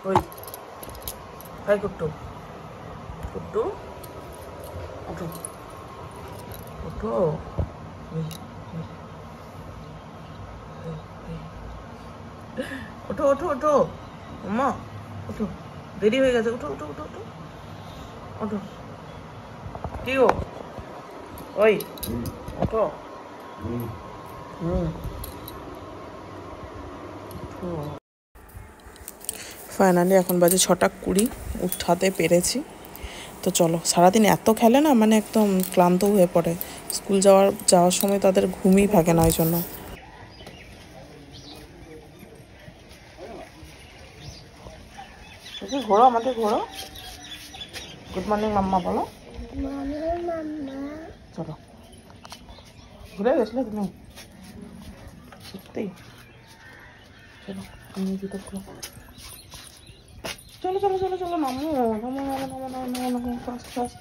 ওই হাই কুট্টু কুট্টু ওঠো ওঠো ওঠো ওঠো ওঠো মাম্মা ওঠো দেরি হয়ে গেছে ওঠো ওঠো ওঠো ওঠো ওঠো কি গো ওই ওঠো ফাইনালি এখন বাজে 6:20 উঠাতে পেরেছি। তো চলো, সারাদিন এত খেলে না, মানে একদম ক্লান্ত হয়ে পড়ে। স্কুল যাওয়ার সময় তাদের ঘুমই থাকে না, ওই জন্য। ঘোরো আমাদের ঘোরো। গুড মর্নিং মাম্মা বলো। চলো, ঘুরে গেছিলে তুমি সত্যি। চলো আমি জুতো খুলো। চলো চলো চলো চলো নামো নামো নামো নামো নামো নামো ফাস্ট ফাস্ট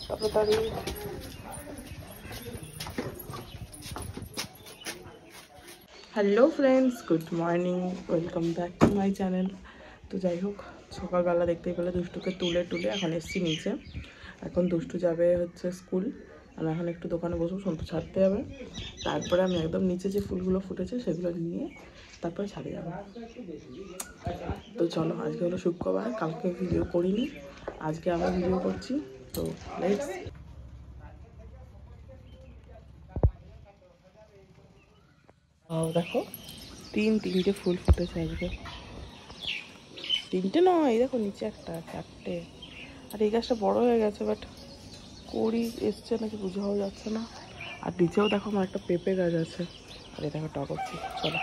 তাড়াতাড়ি। Hello friends, good morning, welcome back to my channel. তো যাই হোক, সকালবেলা দেখতেই পেলে দুষ্টুকে তুলে এখন এসছি নিচে। এখন দুষ্টু যাবে হচ্ছে স্কুল। আমি এখন একটু দোকানে বসবো, সন্তু ছাড়তে যাবে। তারপরে আমি একদম নিচে যে ফুলগুলো ফুটেছে সেগুলো নিয়ে তারপরে ছাড়ে যাবো। তো চলো, আজকে হলো শুক্রবার, কালকে ভিডিও করিনি, আজকে আবার ভিডিও করছি। তো লেটস। দেখো তিনটে ফুল ফুটেছে আজকে। তিনটে নয়, দেখো নিচে একটা, চারটে। আর এই গাছটা বড় হয়ে গেছে, বাট কড়ি এসছে নাকি বোঝাও যাচ্ছে না। আর নিচেও দেখো আমার একটা পেঁপে গাছ আছে। আর এই দেখো টগর ফুল। চলো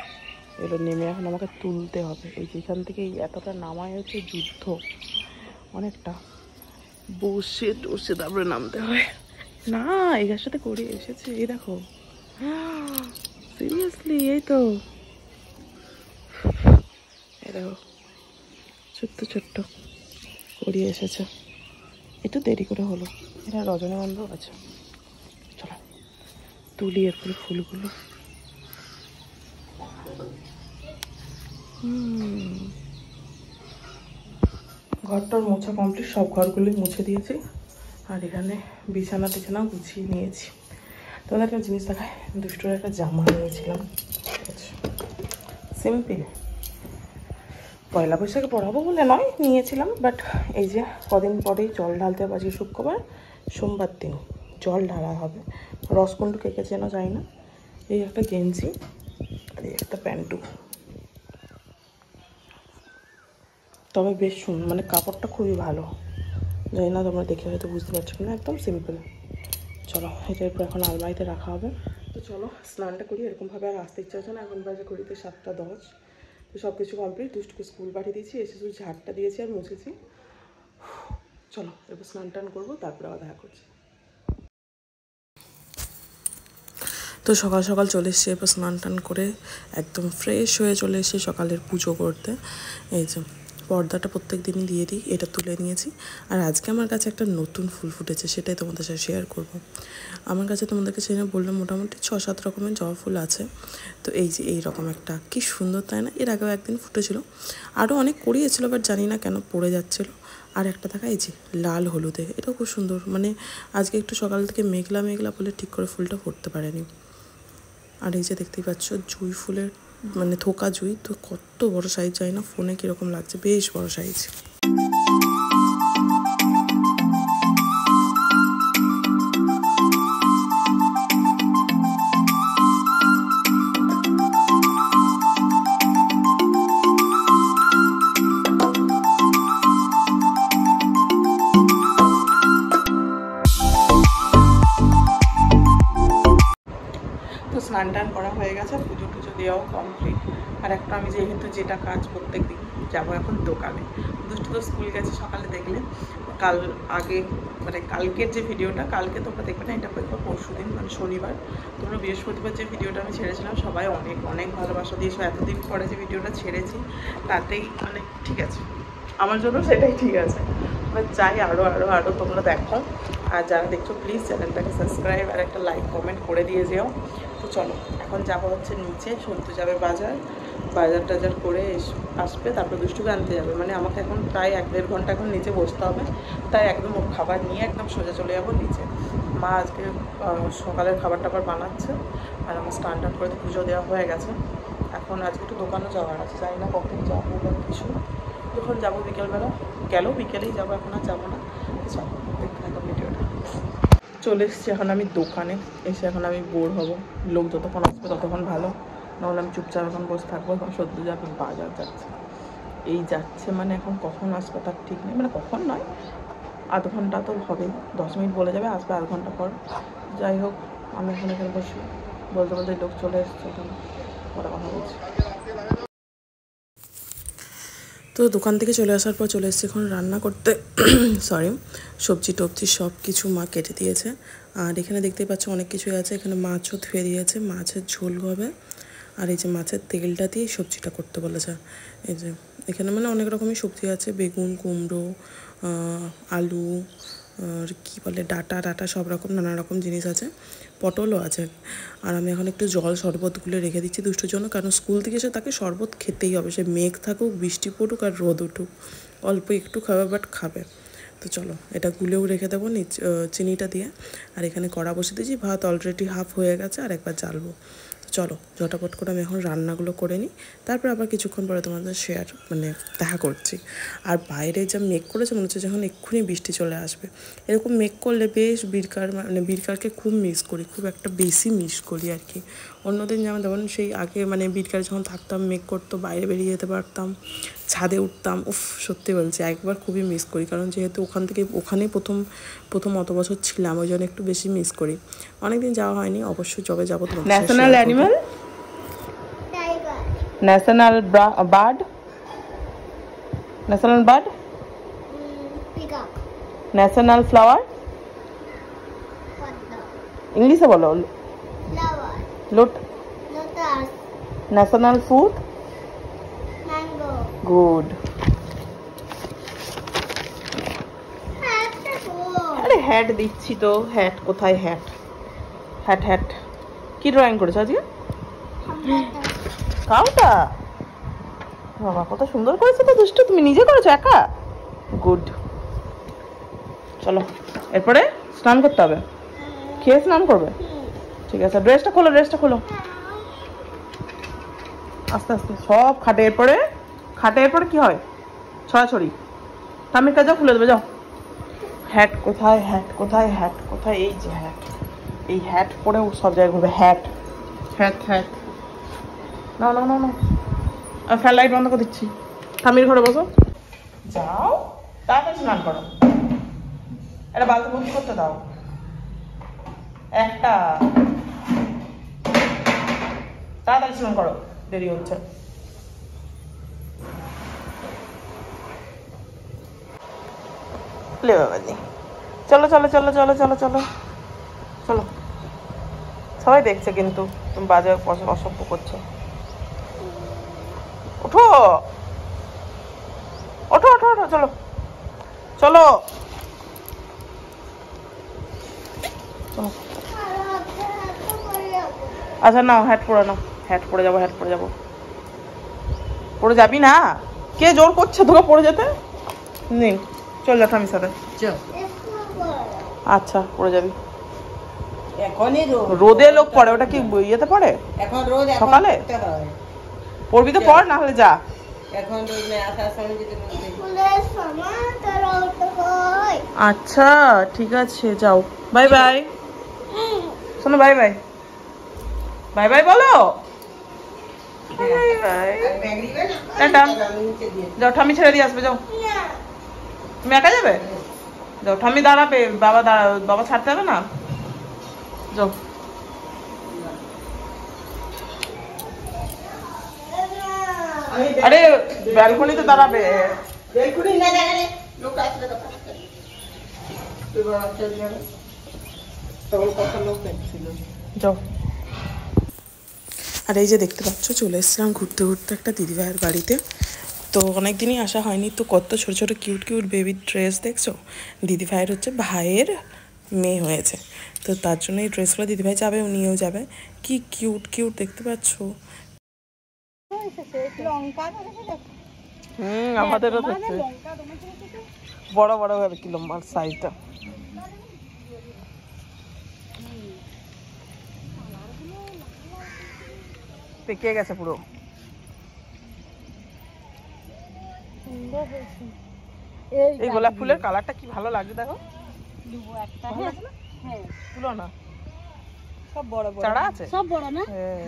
এগুলো নেমে এখন আমাকে তুলতে হবে। এই যেখান থেকে এতটা নামায় হচ্ছে যুদ্ধ, অনেকটা বসে টসে তারপরে নামতে হয়। না, এই গাছটাতে কড়ি এসেছে, এই দেখো, সিরিয়াসলি। এই তো, এই দেখো ছোট্ট ছোট্ট কড়ি এসেছে। একটু দেরি করে হলো। এটা রজনীগন্ধা আছে। চলো তুলি এরপরে ফুলগুলো। ঘরটার মোছা কমপ্লিট, সব ঘরগুলোই মুছে দিয়েছি। আর এখানে বিছানা টিছানাও গুছিয়ে নিয়েছি। তোমাদের একটা জিনিস দেখায়, দুষ্টুর একটা জামা নিয়েছিলাম, ঠিক আছে, সিম্পল, পয়লা বৈশাখে পরাবো বলে নয় নিয়েছিলাম। বাট এই যে কদিন পরেই জল ঢালতে হবে, আজকে শুক্রবার, সোমবার দিন জল ঢালা হবে। রসকুণ্ড কেকে যেন যায় না। এই একটা গেঞ্জি আর এই একটা প্যান্টু। তবে বেশ মানে কাপড়টা খুবই ভালো, জানি না তোমরা দেখে হয়তো বুঝতে পারছো না, একদম সিম্পল। চলো এটা এরপর এখন আলমারিতে রাখা হবে। তো চলো স্নানটা করি, এরকমভাবে আর আসতে ইচ্ছা হচ্ছে না। এখন বাজে ঘড়িতে 7:10। তো সব কিছু কমপ্লিট, দুষ্টুকে স্কুল পাঠিয়ে দিয়েছি, এসে শুধু ঝাড়টা দিয়েছি আর মুছেছি। চলো এরপর স্নান টান করবো, তারপরে আবার দেখা করছি। তো সকাল সকাল চলে এসেছি, এরপর স্নান টান করে একদম ফ্রেশ হয়ে চলে এসেছি সকালের পুজো করতে। এই যে পর্দাটা প্রত্যেক দিনই দিয়ে দিই, এটা তুলে নিয়েছি। আর আজকে আমার কাছে একটা নতুন ফুল ফুটেছে, সেটাই তোমাদের সাথে শেয়ার করব। আমার কাছে তোমাদেরকে সেটা বললাম মোটামুটি 6-7 রকমের জবা ফুল আছে। তো এই যে এইরকম একটা, কি সুন্দর তাই না? এর আগেও একদিন ফুটেছিল, আরও অনেক করিয়েছিল, বাট জানি না কেন পড়ে যাচ্ছিলো। আর একটা দেখা, এই যে লাল হলুদে, এটাও খুব সুন্দর। মানে আজকে একটু সকাল থেকে মেঘলা মেঘলা বলে ঠিক করে ফুলটা ফুটতে পারেনি। আর এই যে দেখতেই পাচ্ছ জুঁই ফুলের মানে থোকা জুঁই, তো কত বড় সাইজ, যায় না ফোনে কীরকম লাগছে, বেশ বড় সাইজ। স্নান টান করা হয়ে গেছে, পুজো টুজো দেওয়াও কমপ্লিট। আর একটা আমি যেহেতু যেটা কাজ প্রত্যেক দিন যাবো এখন দোকানে। দুষ্টু তো স্কুল গেছে সকালে, দেখলে কাল আগে মানে কালকের যে ভিডিওটা, কালকে তোমরা দেখবে না, এটা দেখবো পরশু দিন মানে শনিবার। তোমরা বৃহস্পতিবার যে ভিডিওটা আমি ছেড়েছিলাম, সবাই অনেক অনেক ভালোবাসা দিয়েছো। এতদিন পরে যে ভিডিওটা ছেড়েছি তাতেই মানে ঠিক আছে, আমার জন্য সেটাই ঠিক আছে। চাই আরও আরও আরও তোমরা দেখো। আর যারা দেখছো প্লিজ চ্যানেলটাকে সাবস্ক্রাইব আর একটা লাইক কমেন্ট করে দিয়ে যেও। তো তো চলো এখন যাবো হচ্ছে নিচে, সন্তু যাবে বাজার টাজার করে আসবে, তারপর দুষ্টুকে আনতে যাবে। মানে আমাকে এখন প্রায় 1-1.5 ঘন্টা এখন নিচে বসতে হবে, তাই একদম খাবার নিয়ে একদম সোজা চলে যাবো নিচে। মা আজকে সকালের খাবার টাবার বানাচ্ছে, আর আমার স্নান টান করে পুজো দেওয়া হয়ে গেছে। এখন আজকে একটু দোকানও যাওয়ার আছে, জানি না কখন যাবো বা কিছু, যখন যাবো বিকেলবেলা, বিকেলেই যাবো, এখন আর যাবো না। চলো দেখতে থাকো ভিডিওটা। চলে এসেছি এখন আমি দোকানে, এসে এখন আমি বোর হব, লোক যতক্ষণ আসবে ততক্ষণ ভালো, নাহলে আমি চুপচাপ এখন বসে থাকবো। এখন সত্যি যাবে বাজার যাচ্ছে, যাচ্ছে মানে এখন কখন আসবে তার ঠিক নেই, মানে কখন নয়, আধ ঘন্টা তো হবেই, 10 মিনিট বলে যাবে, আসবে আধ ঘন্টা পর। যাই হোক, আমি এখন এখানে বসি, বলতে বলতে লোক চলে এসছে, এখন পরে কথা বলছি। তো দোকান থেকে চলে আসার পর চলে এসেছি এখন রান্না করতে। সরি, সবজি টবজি সব কিছু মা কেটে দিয়েছে, আর এখানে দেখতেই পাচ্ছ অনেক কিছুই আছে। এখানে মাছও ধুয়ে দিয়েছে, মাছের ঝোল হবে, আর এই যে মাছের তেলটা দিয়ে সবজিটা করতে বলেছে। এই যে এখানে মানে অনেক রকমের সবজি আছে, বেগুন, কুমড়ো, আলু, আর কী বলে ডাটা সব রকম নানা রকম জিনিস আছে, পটলও আছে। আর আমি এখন একটু জল শরবত গুলে রেখে দিচ্ছি দুষ্টুর জন্য, কারণ স্কুল থেকে এসে তাকে শরবত খেতেই হবে, সে মেঘ থাকুক, বৃষ্টি পড়ুক আর রোদ উঠুক, অল্প একটু খাবে বাট খাবে। তো চলো এটা গুলেও রেখে দেবো চিনিটা দিয়ে। আর এখানে কড়া বসে দিয়েছি, ভাত অলরেডি হাফ হয়ে গেছে, আর একবার জ্বালবো। তো চলো ঝটাপট করে আমি এখন রান্নাগুলো করে নিই, তারপর আবার কিছুক্ষণ পরে তোমাদের দেখা করছি। আর বাইরে যা মেঘ করেছে মনে হচ্ছে যখন এক্ষুনি বৃষ্টি চলে আসবে। এরকম মেঘ করলে বেশ বীরকারকে খুব মিস করি, খুব একটা বেশি মিস করি আর কি। অন্যদিন যেমন সেই আগে বীরকার যখন থাকতাম, মেঘ করতো, বাইরে বেরিয়ে যেতে পারতাম, ছাদে উঠতাম, সত্যি বলছি একবার খুবই মিস করি, কারণ যেহেতু ওখানেই প্রথম অত বছর ছিলাম, ওই জন্য একটু বেশি মিস করি। অনেকদিন যাওয়া হয়নি, অবশ্যই যবে যাবো। National animal, national bird, national bird, national flower, ইংলিশে বলো, ন্যাশনাল ফুড, গুড। আরে হ্যাট দিচ্ছি তো, হ্যাট কোথায়, হ্যাট কি ড্রয়িং করেছো আজকে? কাউটা, বাবা কত সুন্দর করেছো তো দুষ্টু, তুমি নিজে করেছো একা, গুড। চলো এরপরে স্নান করতে হবে, খেয়ে স্নান করবে, ঠিক আছে। ড্রেসটা খোলো আস্তে আস্তে, সব খাটে। এরপরে কি হয়, ছড়াছড়ি। তামির কাজ খুলে দেবে, যাও। হ্যাট কোথায়, এই যে হ্যাট, এই হ্যাট পরে সব জায়গায় ঘুরবে, হ্যাট। না আর ফ্যান লাইট বন্ধ করে দিচ্ছি। তামির ঘরে বসো, যাও তাড়াতাড়ি স্নান করো। এটা বালতি বন্ধ করতে দাও, একটা তাড়াতাড়ি স্নান করো, দেরি হচ্ছে। চলো, সবাই দেখছে কিন্তু তুমি বাজে অসভ্য করছো। ওঠো, চলো। আচ্ছা নাও, হ্যাট পরে যাবো। পরে যাবি না, কে জোর করছে তোকে পরে যেতে? নিন, চল যা ঠামির সাথে। আচ্ছা পরে যাবি, রোদে লোক পড়ে, ওটা কি ইয়েতে পড়ে সকালে? পড়বি তো পড়, না হলে যা। আচ্ছা ঠিক আছে, যাও, বাই বাই। শোনো, বাই বলো, যাও, ঠাম্মি ছেড়ে দিয়ে আসবে, যাও। তুমি একা যাবে? যাও, ঠাম্মি দাঁড়াবে, বাবা ছাড়তে হবে না, যাও। আরে ব্যালকনিতে দাঁড়াবে, যাও। আর এই যে দেখতে পাচ্ছ, চলে এসেছিলাম ঘুরতে একটা দিদিভাইয়ের বাড়িতে। তো অনেক দিনই আসা হয়নি, তো কত ছোট ছোট কিউট বেবির ড্রেস দেখছো। দিদিভাইয়ের হচ্ছে ভাইয়ের মেয়ে হয়েছে। তো তার জন্য এই ড্রেসগুলো দিদিভাই যাবে, ও নিয়েও যাবে। কি কিউট কিউট দেখতে পাচ্ছ। আমাদেরও দেখছে বড় বড় আর কি লম্বা সাইজটা। পেকে গেছে পুরো। এই গোলাপ ফুলের কালারটা কি ভালো লাগছে দেখো। তুলো না, সব বড় বড় চারা আছে, সব বড় না। হ্যাঁ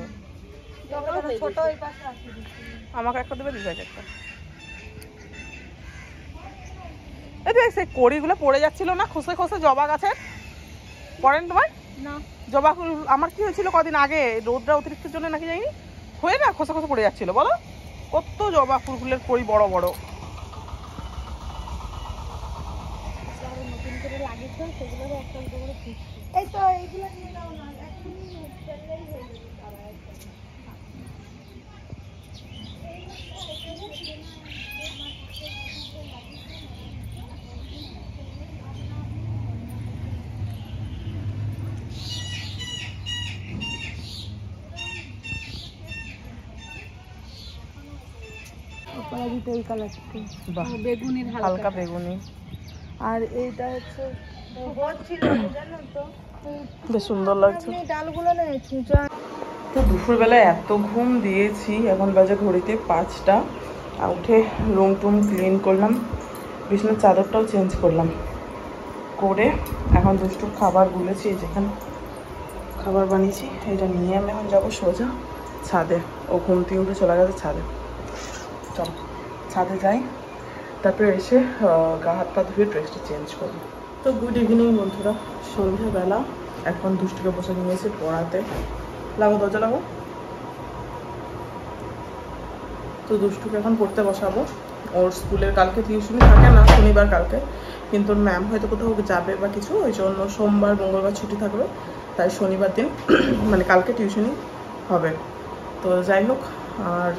ছোট ওই পাশে আছে। আমাকে একটা দেবে, দিদিভাইকে একটা। এই দেখ সেই কড়িগুলো পড়ে যাচ্ছিল না খসে খসে জবা গাছের, পড়েন তোমার না? জবা ফুল আমার কি হয়েছিল কদিন আগে, রোদটা অতিরিক্তের জন্য নাকি যাইনি, হয়ে না খসে খসে পড়ে যাচ্ছিল বলো। কত জবা ফুলের কড়ি বড় বড়। হালকা বেগুনি, আর এইটা হচ্ছে বেশ সুন্দর লাগছে। তো দুপুরবেলায় এত ঘুম দিয়েছি, এখন বাজে ঘড়িতে 5টা। উঠে রুম টুম ক্লিন করলাম, বিছানার চাদরটাও চেঞ্জ করলাম, করে এখন দুষ্টু খাবার গুলেছি। যেখানে খাবার বানিয়েছি এটা নিয়ে আমি এখন যাবো সোজা ছাদে। ও ঘুম থেকে উঠে চলে গেছে ছাদে। চল ছাদে যাই, তারপরে এসে গা হাত পা ধুয়ে ড্রেসটা চেঞ্জ করবো। তো গুড ইভিনিং বন্ধুরা, সন্ধ্যাবেলা। এখন দুষ্টুকে বসে নিয়েছি পড়াতে। লাগো দরজা লাগো। তো দুষ্টুকে এখন পড়তে বসাবো। ওর স্কুলের কালকে টিউশনি থাকে না, শনিবার কালকে, কিন্তু ম্যাম হয়তো কোথাও যাবে বা কিছু, ওই জন্য সোমবার মঙ্গলবার ছুটি থাকবে, তাই শনিবার দিন মানে কালকে টিউশনি হবে। তো যাই হোক, আর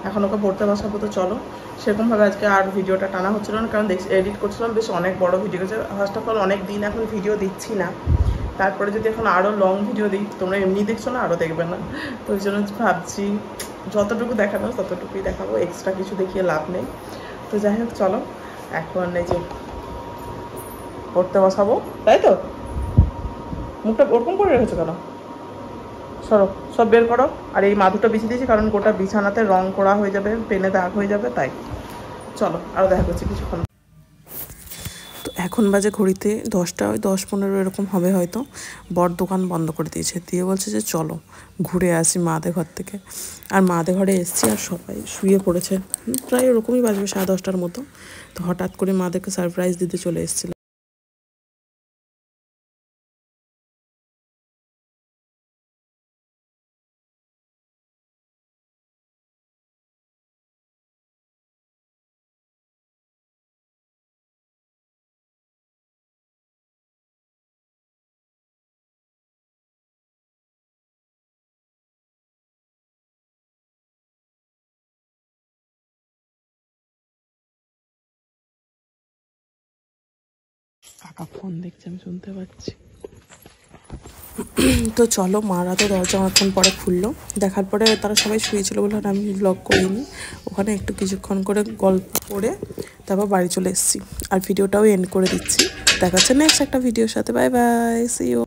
এখন ওকে পড়তে বসাবো। তো চলো, সেরকমভাবে আজকে আর ভিডিওটা টানা হচ্ছিল না, কারণ এডিট করছিলাম বেশ অনেক বড় ভিডিও হচ্ছে। ফার্স্ট অফ অল অনেক দিন এখন ভিডিও দিচ্ছি না, তারপরে যদি এখন আরও লং ভিডিও দিই, তোমরা এমনি দেখছো না, আরও দেখবে না। তো ওই জন্য ভাবছি যতটুকু দেখানো ততটুকুই দেখাবো, এক্সট্রা কিছু দেখিয়ে লাভ নেই। তো যাই হোক চলো, এখন এই যে পড়তে বসাবো। তাই তো মুখটা ওরকম করে রেখেছো কেন? সরো, সব বের করো। আর এই মাদুরটা বিছিয়ে দিয়েছি কারণ গোটা বিছানাতে রং করা হয়ে যাবে, পেনে দাগ হয়ে যাবে, তাই। চলো আরও দেখা করছি কিছুক্ষণ। তো এখন বাজে ঘড়িতে 10টা, 10-15 এরকম হবে হয়তো। বর দোকান বন্ধ করে দিয়েছে, দিয়ে বলছে যে চলো ঘুরে আসি মাদের ঘর থেকে। আর মাদের ঘরে এসছি, আর সবাই শুয়ে পড়েছে, প্রায় ওরকমই বাজবে 10:30টার মতো। তো হঠাৎ করে মাদেরকে সারপ্রাইজ দিতে চলে এসেছিল। কাকা ফোন দেখছে, আমি শুনতে পাচ্ছি। তো চলো, মারা তো দরজা অনেকক্ষণ পরে খুললো, দেখার পরে তারা সবাই শুয়েছিল বলে আমি ব্লগ করিনি। ওখানে একটু কিছুক্ষণ করে গল্প করে তারপর বাড়ি চলে এসেছি, আর ভিডিওটাও এন্ড করে দিচ্ছি। দেখাচ্ছে নেক্সট একটা ভিডিওর সাথে। Bye bye, see you.